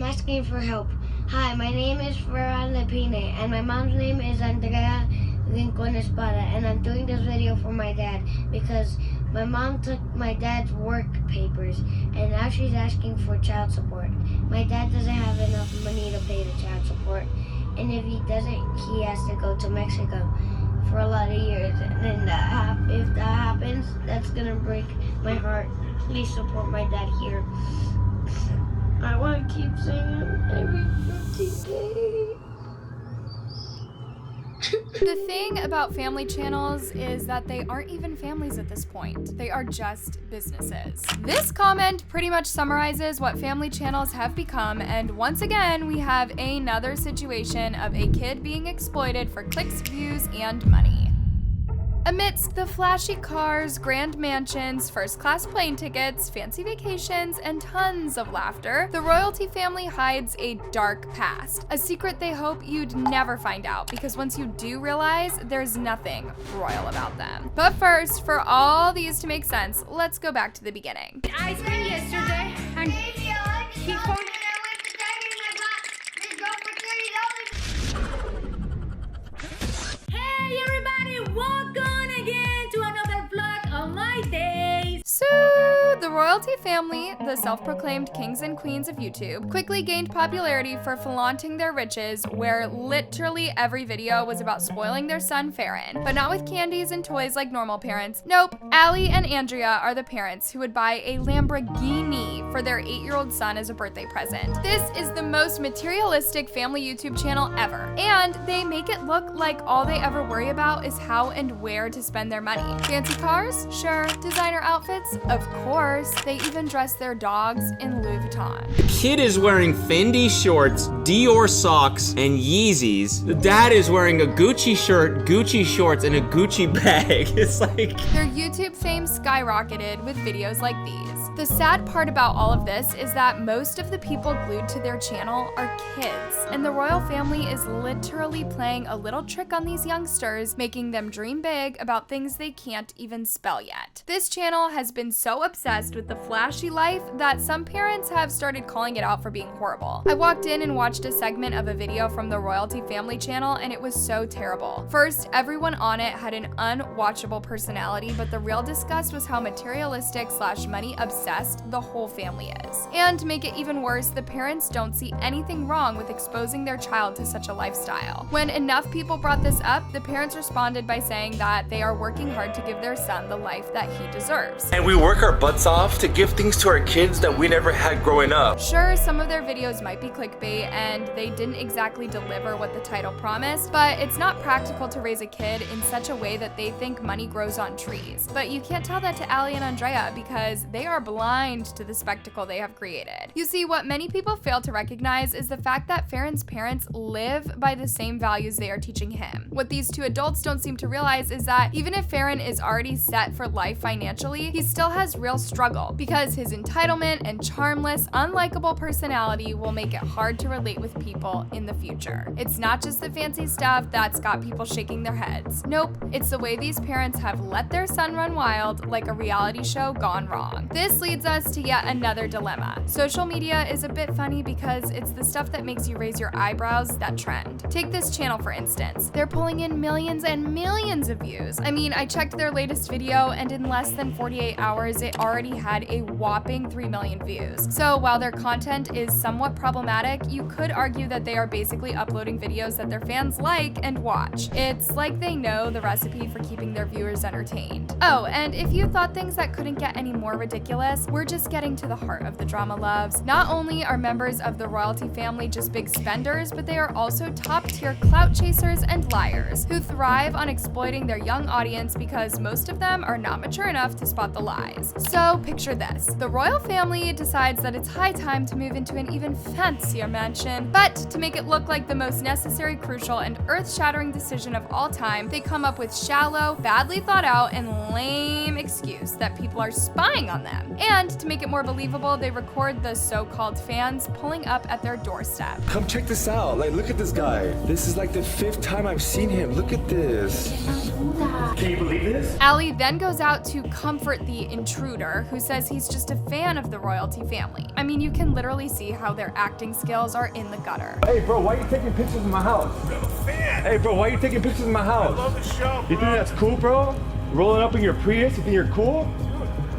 asking for help. Hi, my name is Farah Lepine, and my mom's name is Andrea Rincon Espada, and I'm doing this video for my dad because my mom took my dad's work papers, and now she's asking for child support. My dad doesn't have enough money to pay the child support, and if he doesn't, he has to go to Mexico for a lot of years, and then if that happens, that's gonna break my heart. Please support my dad here. I want to keep singing every 50 days. The thing about family channels is that they aren't even families at this point. They are just businesses. This comment pretty much summarizes what family channels have become, and once again, we have another situation of a kid being exploited for clicks, views, and money. Amidst the flashy cars, grand mansions, first-class plane tickets, fancy vacations, and tons of laughter, the royalty family hides a dark past, a secret they hope you'd never find out, because once you do realize, there's nothing royal about them. But first, for all these to make sense, let's go back to the beginning. I spent yesterday and he phoned. Hey everybody, welcome again to another vlog of my days. So, the royalty family, the self-proclaimed kings and queens of YouTube, quickly gained popularity for flaunting their riches, where literally every video was about spoiling their son Farron. But not with candies and toys like normal parents. Nope, Allie and Andrea are the parents who would buy a Lamborghini for their 8-year-old son as a birthday present. This is the most materialistic family YouTube channel ever. And they make it look like all they ever worry about is how and where to spend their money. Fancy cars? Sure. Designer outfits? Of course. They even dress their dogs in Louis Vuitton. The kid is wearing Fendi shorts, Dior socks, and Yeezys. The dad is wearing a Gucci shirt, Gucci shorts, and a Gucci bag. It's like... Their YouTube fame skyrocketed with videos like these. The sad part about all of this is that most of the people glued to their channel are kids, and the royal family is literally playing a little trick on these youngsters, making them dream big about things they can't even spell yet. This channel has been so obsessed with the flashy life that some parents have started calling it out for being horrible. I walked in and watched a segment of a video from the royalty family channel, and it was so terrible. First, everyone on it had an unwatchable personality, but the real disgust was how materialistic / money obsessed the whole family is. And to make it even worse, the parents don't see anything wrong with exposing their child to such a lifestyle. When enough people brought this up, the parents responded by saying that they are working hard to give their son the life that he deserves. And we work our butts off to give things to our kids that we never had growing up. Sure, some of their videos might be clickbait and they didn't exactly deliver what the title promised, but it's not practical to raise a kid in such a way that they think money grows on trees. But you can't tell that to Allie and Andrea because they are blind to the spectacle they have created. You see, what many people fail to recognize is the fact that Farron's parents live by the same values they are teaching him. What these two adults don't seem to realize is that even if Farron is already set for life financially, he still has real struggle because his entitlement and charmless, unlikable personality will make it hard to relate with people in the future. It's not just the fancy stuff that's got people shaking their heads. Nope, it's the way these parents have let their son run wild like a reality show gone wrong. This leads us to yet another dilemma. Social media is a bit funny because it's the stuff that makes you raise your eyebrows that trend. Take this channel for instance. They're pulling in millions and millions of views. I mean, I checked their latest video and in less than 48 hours, it already had a whopping 3 million views. So while their content is somewhat problematic, you could argue that they are basically uploading videos that their fans like and watch. It's like they know the recipe for keeping their viewers entertained. Oh, and if you thought things that couldn't get any more ridiculous, we're just getting to the heart of the drama loves. Not only are members of the royalty family just big spenders, but they are also top-tier clout chasers and liars who thrive on exploiting their young audience because most of them are not mature enough to spot the lies. So picture this. The royal family decides that it's high time to move into an even fancier mansion, but to make it look like the most necessary, crucial, and earth-shattering decision of all time, they come up with shallow, badly thought out, and lame excuse that people are spying on them. And to make it more believable, they record the so-called fans pulling up at their doorstep. Come check this out. Like, look at this guy. This is like the 5th time I've seen him. Look at this. Can you believe this? Ali then goes out to comfort the intruder, who says he's just a fan of the royalty family. I mean, you can literally see how their acting skills are in the gutter. Hey, bro, why are you taking pictures of my house? I'm a fan. Hey, bro, why are you taking pictures of my house? I love the show, bro. You think that's cool, bro? Rolling up in your Prius, you think you're cool? Dude,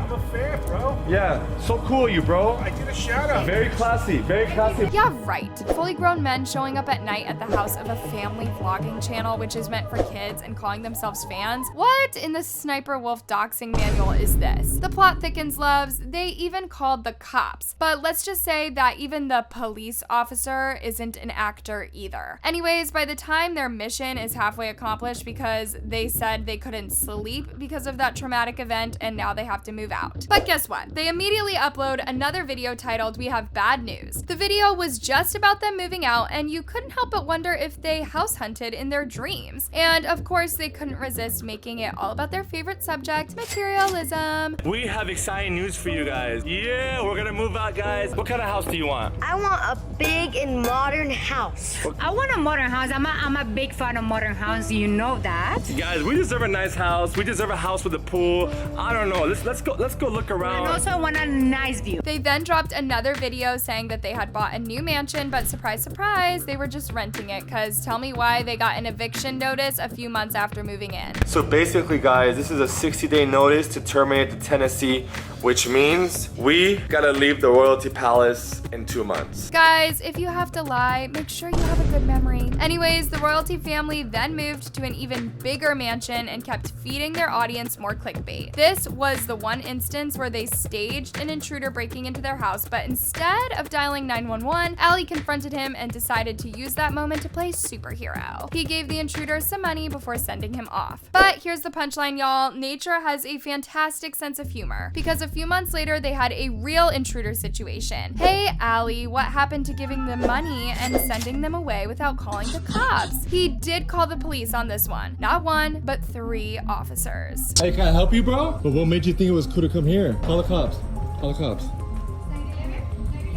I'm a fan, bro. Yeah, so cool of you, bro. I did a shout out. Very classy, very classy. Yeah, right. Fully grown men showing up at night at the house of a family vlogging channel, which is meant for kids, and calling themselves fans. What in the Sniper Wolf doxing manual is this? The plot thickens, loves. They even called the cops. But let's just say that even the police officer isn't an actor either. Anyways, by the time their mission is halfway accomplished, because they said they couldn't sleep because of that traumatic event, and now they have to move out. But guess what? They immediately upload another video titled "We Have Bad News." The video was just about them moving out, and you couldn't help but wonder if they house hunted in their dreams. And of course, they couldn't resist making it all about their favorite subject, materialism. We have exciting news for you guys. Yeah, we're gonna move out, guys. What kind of house do you want? I want a big and modern house. I want a modern house. I'm a big fan of modern house. You know that. Guys, we deserve a nice house. We deserve a house with a pool. I don't know. Let's go look around. And also I want a nice view. They then dropped another video saying that they had bought a new mansion, but surprise, surprise, they were just renting it, because tell me why they got an eviction notice a few months after moving in. So basically, guys, this is a 60-day notice to terminate the tenancy, which means we gotta leave the royalty palace in 2 months. Guys, if you have to lie, make sure you have a good memory. Anyways, the royalty family then moved to an even bigger mansion and kept feeding their audience more clickbait. This was the one instance where they staged an intruder breaking into their house, but instead of dialing 911, Ali confronted him and decided to use that moment to play superhero. He gave the intruder some money before sending him off. But here's the punchline, y'all. Nature has a fantastic sense of humor, because a few months later, they had a real intruder situation. Hey, Ali, what happened to giving them money and sending them away without calling the cops? He did call the police on this one. Not one, but 3 officers. Hey, can I help you, bro? But what made you think it was cool to come here? Call the cops. Call the cops.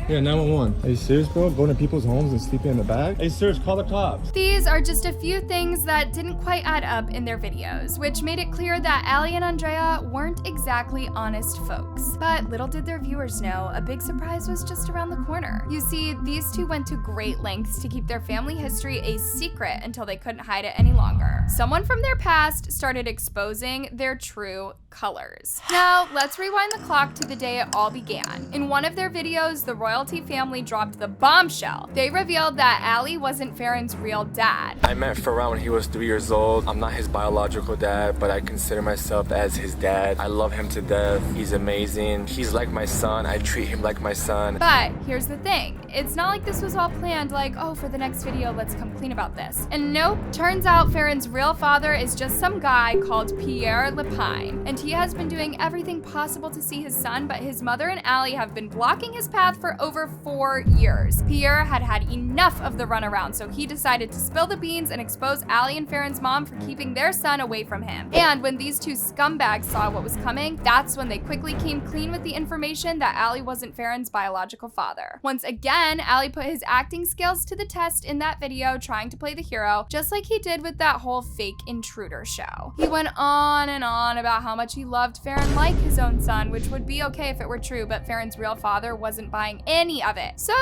Yeah, 911. Are you serious, bro? Going to people's homes and sleeping in the bag? Hey, sirs, call the cops. These are just a few things that didn't quite add up in their videos, which made it clear that Ali and Andrea weren't exactly honest folks. But little did their viewers know, a big surprise was just around the corner. You see, these two went to great lengths to keep their family history a secret until they couldn't hide it any longer. Someone from their past started exposing their true colors. Now, let's rewind the clock to the day it all began. In one of their videos, the royalty family dropped the bombshell. They revealed that Ali wasn't Farron's real dad. I met Farron when he was 3 years old. I'm not his biological dad, but I consider myself as his dad. I love him to death. He's amazing. He's like my son. I treat him like my son. But here's the thing. It's not like this was all planned, like, oh, for the next video, let's come clean about this. And nope, turns out Farron's real father is just some guy called Pierre Lepine. And he has been doing everything possible to see his son, but his mother and Ali have been blocking his path for over 4 years. Pierre had had enough of the runaround, so he decided to spill the beans and expose Ali and Farron's mom for keeping their son away from him. And when these two scumbags saw what was coming, that's when they quickly came clean with the information that Ali wasn't Farron's biological father. Once again, Ali put his acting skills to the test in that video, trying to play the hero, just like he did with that whole fake intruder show. He went on and on about how much he loved Farron like his own son, which would be okay if it were true, but Farron's real father wasn't buying any of it. So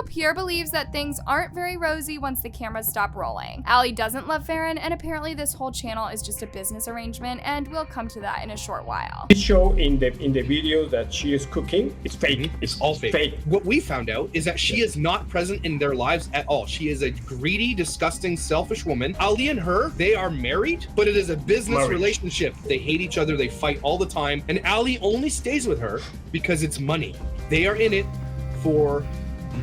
Pierre believes that things aren't very rosy once the cameras stop rolling. Ali doesn't love Farron, and apparently this whole channel is just a business arrangement, and we'll come to that in a short while. It show in the video that she is cooking. It's fake. It's all fake. What we found out is that she is not present in their lives at all. She is a greedy, disgusting, selfish woman. Ali and her, they are married, but it is a business relationship. They hate each other. They fight all the time. And Ali only stays with her because it's money. They are in it for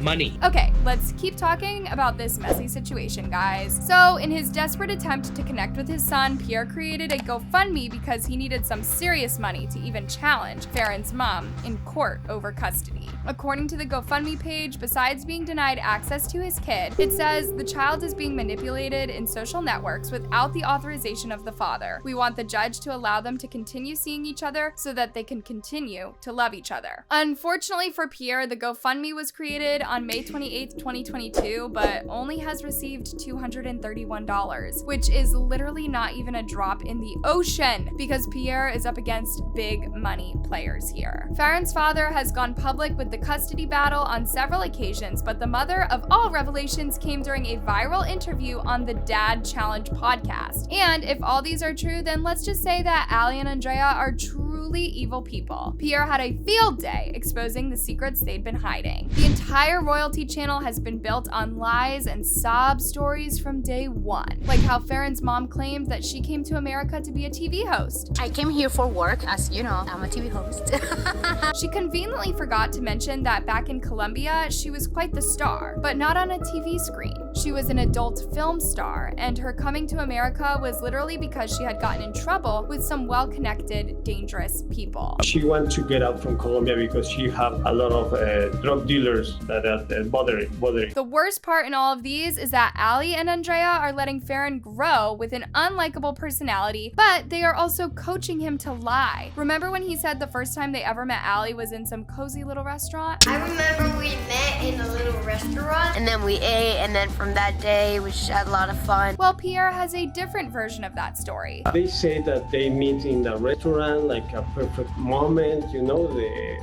money. Okay, let's keep talking about this messy situation, guys. So, in his desperate attempt to connect with his son, Pierre created a GoFundMe because he needed some serious money to even challenge Farron's mom in court over custody. According to the GoFundMe page, besides being denied access to his kid, it says the child is being manipulated in social networks without the authorization of the father. We want the judge to allow them to continue seeing each other so that they can continue to love each other. Unfortunately for Pierre, the GoFundMe was created on May 28th, 2022, but only has received $231, which is literally not even a drop in the ocean because Pierre is up against big money players here. Farron's father has gone public with the custody battle on several occasions, but the mother of all revelations came during a viral interview on the Dad Challenge podcast. And if all these are true, then let's just say that Ali and Andrea are truly evil people. Pierre had a field day exposing the secrets they'd been hiding. The entire royalty channel has been built on lies and sob stories from day one, like how Farron's mom claimed that she came to America to be a TV host. I came here for work, as you know, I'm a TV host. She conveniently forgot to mention that back in Colombia, she was quite the star, but not on a TV screen. She was an adult film star, and her coming to America was literally because she had gotten in trouble with some well-connected, dangerous people. She wants to get out from Colombia because she have a lot of drug dealers that are bothering. The worst part in all of these is that Ali and Andrea are letting Farron grow with an unlikable personality, but they are also coaching him to lie. Remember when he said the first time they ever met Ali was in some cozy little restaurant? I remember we met in a little restaurant. And then we ate, and then from that day, we just had a lot of fun. Well, Pierre has a different version of that story. They say that they meet in the restaurant, like a perfect moment. You know,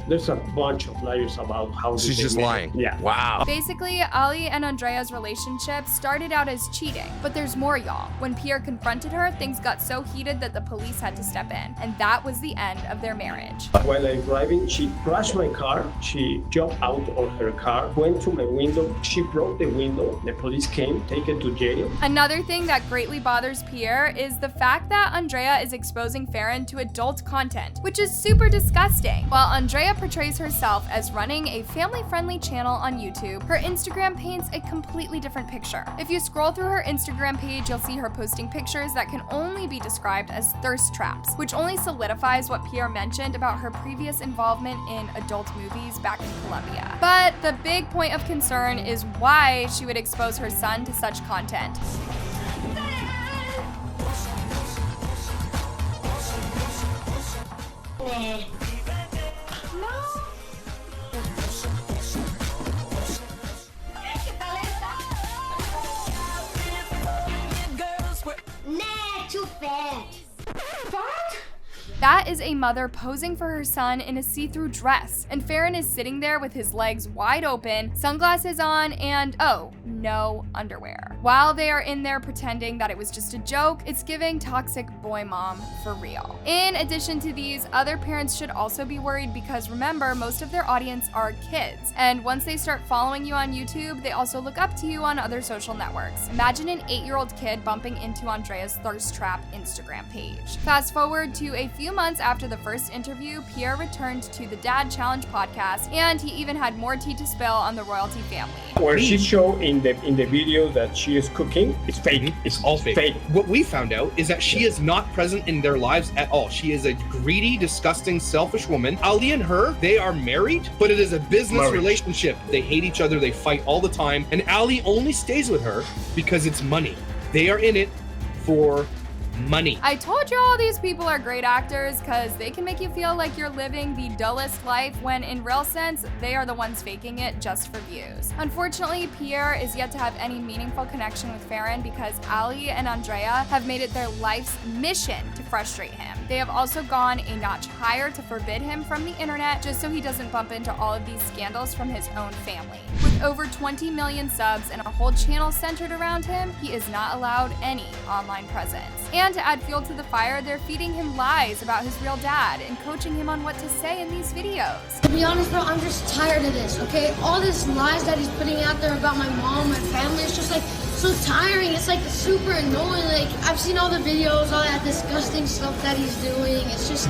there's a bunch of liars about how She's they just met. lying. Yeah. Wow. Basically, Ali and Andrea's relationship started out as cheating, but there's more, y'all. When Pierre confronted her, things got so heated that the police had to step in, and that was the end of their marriage. While I'm driving, she crashed my car. She jumped out of her car, went to my window. She broke the window. The police came, take her to jail. Another thing that greatly bothers Pierre is the fact that Andrea is exposing Farron to adult content, which is super disgusting. While Andrea portrays herself as running a family-friendly channel on YouTube, her Instagram paints a completely different picture. If you scroll through her Instagram page, you'll see her posting pictures that can only be described as thirst traps, which only solidifies what Pierre mentioned about her previous involvement in adult movies back in Colombia. But the big point of concern is why she would expose her son to such content. Nah, too fat. That is a mother posing for her son in a see-through dress, and Farron is sitting there with his legs wide open, sunglasses on, and oh, no underwear. While they are in there pretending that it was just a joke, it's giving toxic boy mom for real. In addition to these, other parents should also be worried because remember, most of their audience are kids, and once they start following you on YouTube, they also look up to you on other social networks. Imagine an 8-year-old kid bumping into Andrea's thirst trap Instagram page. Fast forward to a few months after the first interview, Pierre returned to the Dad Challenge podcast, and he even had more tea to spill on the royalty family. Where she showed in the video that she is cooking, it's fake. It's all fake. What we found out is that she is not present in their lives at all. She is a greedy, disgusting, selfish woman. Ali and her, they are married, but it is a business relationship. They hate each other, they fight all the time, and Ali only stays with her because it's money. They are in it for money. I told you all these people are great actors because they can make you feel like you're living the dullest life when in real sense, they are the ones faking it just for views. Unfortunately, Pierre is yet to have any meaningful connection with Farron because Ali and Andrea have made it their life's mission to frustrate him. They have also gone a notch higher to forbid him from the internet just so he doesn't bump into all of these scandals from his own family. With over 20 million subs and a whole channel centered around him, he is not allowed any online presence. And to add fuel to the fire, they're feeding him lies about his real dad and coaching him on what to say in these videos. To be honest, bro, I'm just tired of this, okay? All this lies that he's putting out there about my mom, my family, it's just like so tiring. It's like super annoying. Like, I've seen all the videos, all that disgusting stuff that he's doing. It's just,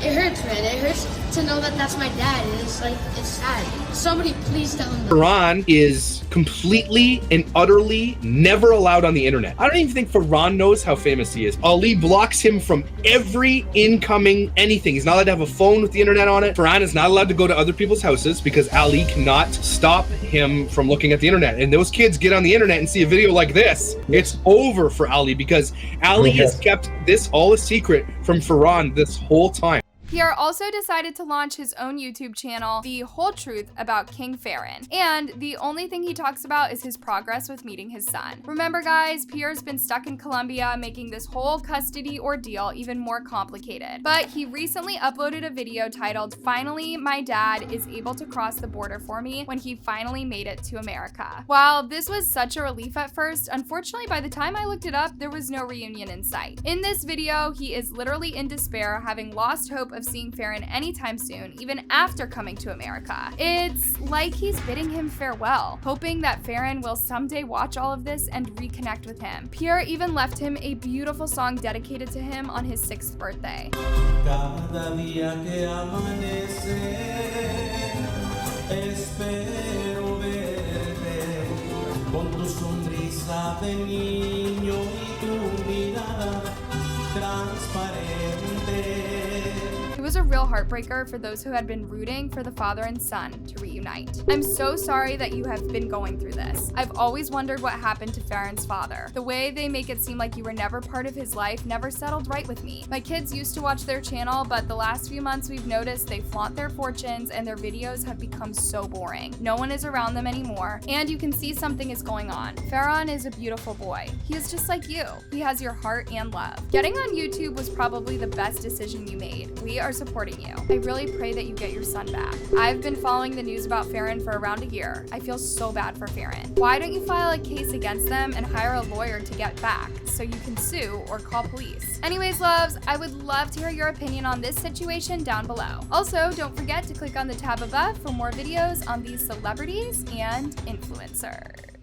it hurts, man. It hurts to know that that's my dad. And it's like, it's sad. Somebody please tell him that. Farhan is completely and utterly never allowed on the internet. I don't even think Farhan knows how famous he is. Ali blocks him from every incoming anything. He's not allowed to have a phone with the internet on it. Farhan is not allowed to go to other people's houses because Ali cannot stop him from looking at the internet. And those kids get on the internet and see a video like this, it's over for Ali because Ali has kept this all a secret from Farhan this whole time. Pierre also decided to launch his own YouTube channel, The Whole Truth About King Farron, and the only thing he talks about is his progress with meeting his son. Remember guys, Pierre's been stuck in Colombia, making this whole custody ordeal even more complicated. But he recently uploaded a video titled, "Finally, my dad is able to cross the border for me," when he finally made it to America. While this was such a relief at first, unfortunately by the time I looked it up, there was no reunion in sight. In this video, he is literally in despair, having lost hope of seeing Farron anytime soon, even after coming to America. It's like he's bidding him farewell, hoping that Farron will someday watch all of this and reconnect with him. Pierre even left him a beautiful song dedicated to him on his 6th birthday. Cada día que amanece, espero verte con tu sonrisa de niño y tu mirada transparente. It was a real heartbreaker for those who had been rooting for the father and son to reunite. I'm so sorry that you have been going through this. I've always wondered what happened to Farron's father. The way they make it seem like you were never part of his life never settled right with me. My kids used to watch their channel, but the last few months we've noticed they flaunt their fortunes and their videos have become so boring. No one is around them anymore, and you can see something is going on. Farron is a beautiful boy. He is just like you. He has your heart and love. Getting on YouTube was probably the best decision you made. We are supporting you. I really pray that you get your son back. I've been following the news about Farron for around a year. I feel so bad for Farron. Why don't you file a case against them and hire a lawyer to get back so you can sue or call police? Anyways, loves, I would love to hear your opinion on this situation down below. Also, don't forget to click on the tab above for more videos on these celebrities and influencers.